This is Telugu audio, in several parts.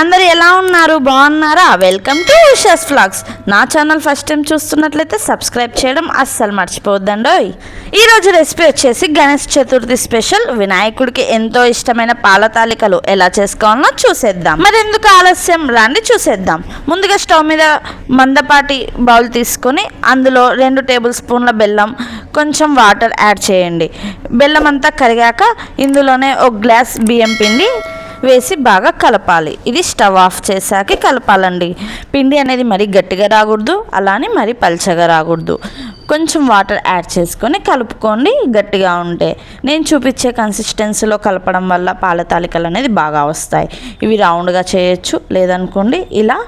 అందరు ఎలా ఉన్నారు? బాగున్నారా? Welcome to Usha's vlogs. నా ఛానల్ ఫస్ట్ టైం చూస్తున్నట్లయితే సబ్స్క్రైబ్ చేయడం అస్సలు మర్చిపోవద్దండి. ఈరోజు రెసిపీ వచ్చేసి గణేష్ చతుర్థి స్పెషల్ వినాయకుడికి ఎంతో ఇష్టమైన పాల తాలికలు ఎలా చేసుకోవాలో చూసేద్దాం. మరి ఎందుకు ఆలస్యం, రండి చూసేద్దాం. ముందుగా స్టవ్ మీద మందపాటి బౌల్ తీసుకొని అందులో 2 టేబుల్ స్పూన్ల బెల్లం, కొంచెం వాటర్ యాడ్ చేయండి. బెల్లం అంతా కరిగాక ఇందులోనే 1 గ్లాస్ బియ్యం పిండి వేసి బాగా కలపాలి. ఇది స్టవ్ ఆఫ్ చేశాక కలపాలండి. పిండి అనేది మరీ గట్టిగా రాకూడదు, అలానే మరీ పల్చగా రాకూడదు. కొంచెం వాటర్ యాడ్ చేసుకొని కలుపుకోండి. గట్టిగా ఉంటే నేను చూపించే కన్సిస్టెన్సీలో కలపడం వల్ల పాల తాలికలు అనేది బాగా వస్తాయి. ఇవి రౌండ్గా చేయొచ్చు, లేదనుకోండి ఇలా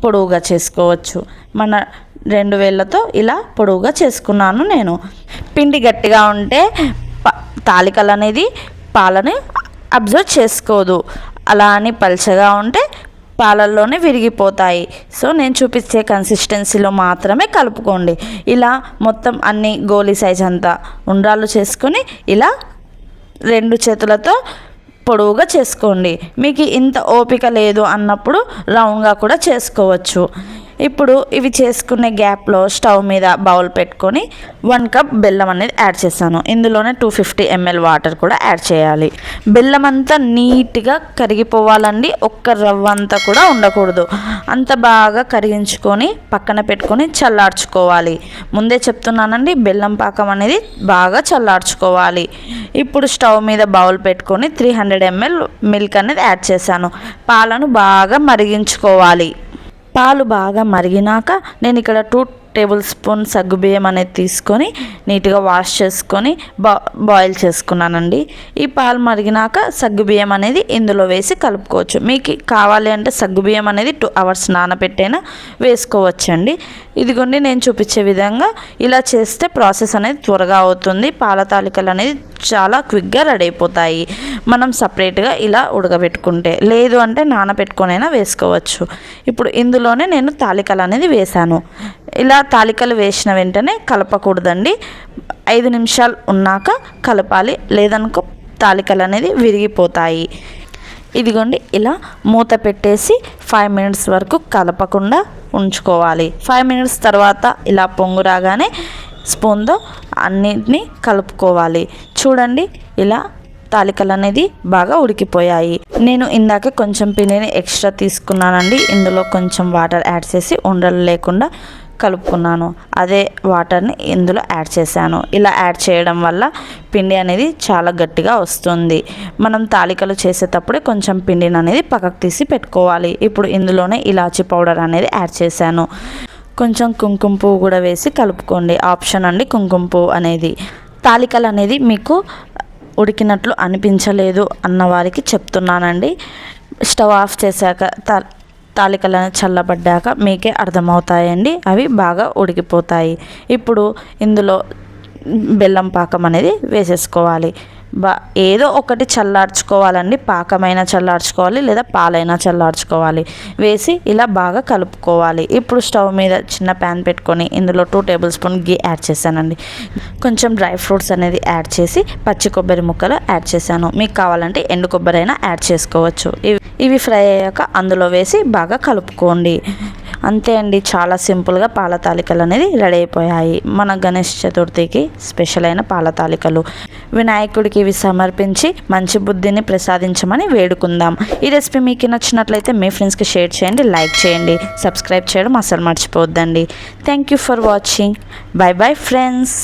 పొడవుగా చేసుకోవచ్చు. మన 2 వేళ్ళతో ఇలా పొడవుగా చేసుకున్నాను నేను. పిండి గట్టిగా ఉంటే తాలికలు అనేది పాలని అబ్జర్వ్ చేసుకోదు, అలా అని పల్చగా ఉంటే పాలల్లోనే విరిగిపోతాయి. సో నేను చూపించే కన్సిస్టెన్సీలో మాత్రమే కలుపుకోండి. ఇలా మొత్తం అన్ని గోలీ సైజ్ అంతా ఉండ్రాళ్ళు చేసుకొని ఇలా 2 చేతులతో పొడవుగా చేసుకోండి. మీకు ఇంత ఓపిక లేదు అన్నప్పుడు రౌండ్గా కూడా చేసుకోవచ్చు. ఇప్పుడు ఇవి చేసుకునే గ్యాప్లో స్టవ్ మీద బౌల్ పెట్టుకొని 1 కప్ బెల్లం అనేది యాడ్ చేశాను. ఇందులోనే 250 ml వాటర్ కూడా యాడ్ చేయాలి. బెల్లం అంతా నీట్గా కరిగిపోవాలండి. ఒక్క రవ్వ అంతా కూడా ఉండకూడదు. అంత బాగా కరిగించుకొని పక్కన పెట్టుకొని చల్లార్చుకోవాలి. ముందే చెప్తున్నానండి, బెల్లం పాకం అనేది బాగా చల్లార్చుకోవాలి. ఇప్పుడు స్టవ్ మీద బౌల్ పెట్టుకొని 300 ml మిల్క్ అనేది యాడ్ చేశాను. పాలను బాగా మరిగించుకోవాలి. పాలు బాగా మరిగినాక నేను ఇక్కడ 2 టేబుల్ స్పూన్ సగ్గుబియ్యం అనేది తీసుకొని నీట్గా వాష్ చేసుకొని బాయిల్ చేసుకున్నానండి. ఈ పాలు మరిగినాక సగ్గుబియ్యం అనేది ఇందులో వేసి కలుపుకోవచ్చు. మీకు కావాలి అంటే సగ్గుబియ్యం అనేది 2 hours నానబెట్టైనా వేసుకోవచ్చండి. ఇదిగోండి నేను చూపించే విధంగా ఇలా చేస్తే ప్రాసెస్ అనేది త్వరగా అవుతుంది. పాల తాలికలు అనేది చాలా క్విక్గా రెడీ అయిపోతాయి. మనం సపరేట్గా ఇలా ఉడకబెట్టుకుంటే, లేదు అంటే నానబెట్టుకొనైనా వేసుకోవచ్చు. ఇప్పుడు ఇందులోనే నేను తాలికలు అనేది వేశాను. ఇలా తాలికలు వేసిన వెంటనే కలపకూడదండి. 5 నిమిషాలు ఉన్నాక కలపాలి, లేదనుకో తాలికలు అనేది విరిగిపోతాయి. ఇదిగోండి ఇలా మూత పెట్టేసి 5 minutes వరకు కలపకుండా ఉంచుకోవాలి. 5 minutes తర్వాత ఇలా పొంగు రాగానే స్పూన్తో అన్నిటినీ కలుపుకోవాలి. చూడండి ఇలా తాలికలు అనేది బాగా ఉడికిపోయాయి. నేను ఇందాక కొంచెం పిండిని ఎక్స్ట్రా తీసుకున్నానండి. ఇందులో కొంచెం వాటర్ యాడ్ చేసి ఉండలు లేకుండా కలుపుకున్నాను. అదే వాటర్ని ఇందులో యాడ్ చేశాను. ఇలా యాడ్ చేయడం వల్ల పిండి అనేది చాలా గట్టిగా వస్తుంది. మనం తాలికలు చేసేటప్పుడే కొంచెం పిండిని అనేది పక్కకు తీసి పెట్టుకోవాలి. ఇప్పుడు ఇందులోనే ఇలాచీ పౌడర్ అనేది యాడ్ చేశాను. కొంచెం కుంకుమ పువ్వు కూడా వేసి కలుపుకోండి. ఆప్షన్ అండి కుంకుమ పువ్వు అనేది. తాలికలు అనేది మీకు ఉడికినట్లు అనిపించలేదు అన్న వారికి చెప్తున్నానండి. స్టవ్ ఆఫ్ చేశాక తాలికలను చల్లబడ్డాక మీకే అర్థమవుతాయండి. అవి బాగా ఉడికిపోతాయి. ఇప్పుడు ఇందులో బెల్లం పాకం అనేది వేసేసుకోవాలి. ఏదో ఒకటి చల్లార్చుకోవాలండి. పాకమైనా చల్లార్చుకోవాలి, లేదా పాలైనా చల్లార్చుకోవాలి. వేసి ఇలా బాగా కలుపుకోవాలి. ఇప్పుడు స్టవ్ మీద చిన్న ప్యాన్ పెట్టుకొని ఇందులో 2 టేబుల్ స్పూన్ గీ యాడ్ చేశానండి. కొంచెం డ్రై ఫ్రూట్స్ అనేది యాడ్ చేసి పచ్చి కొబ్బరి ముక్కలు యాడ్ చేశాను. మీకు కావాలంటే ఎండు కొబ్బరి అయినా యాడ్ చేసుకోవచ్చు. ఇవి ఫ్రై అయ్యాక అందులో వేసి బాగా కలుపుకోండి. అంతే అండి, చాలా సింపుల్గా పాల తాలికలు అనేది రెడీ అయిపోయాయి. మన గణేష్ చతుర్థికి స్పెషల్ అయిన పాల తాలికలు. వినాయకుడికి ఇవి సమర్పించి మంచి బుద్ధిని ప్రసాదించమని వేడుకుందాం. ఈ రెసిపీ మీకు నచ్చినట్లయితే మీ ఫ్రెండ్స్కి షేర్ చేయండి, లైక్ చేయండి, సబ్స్క్రైబ్ చేయడం అసలు మర్చిపోవద్దండి. Thank you for watching. Bye bye friends.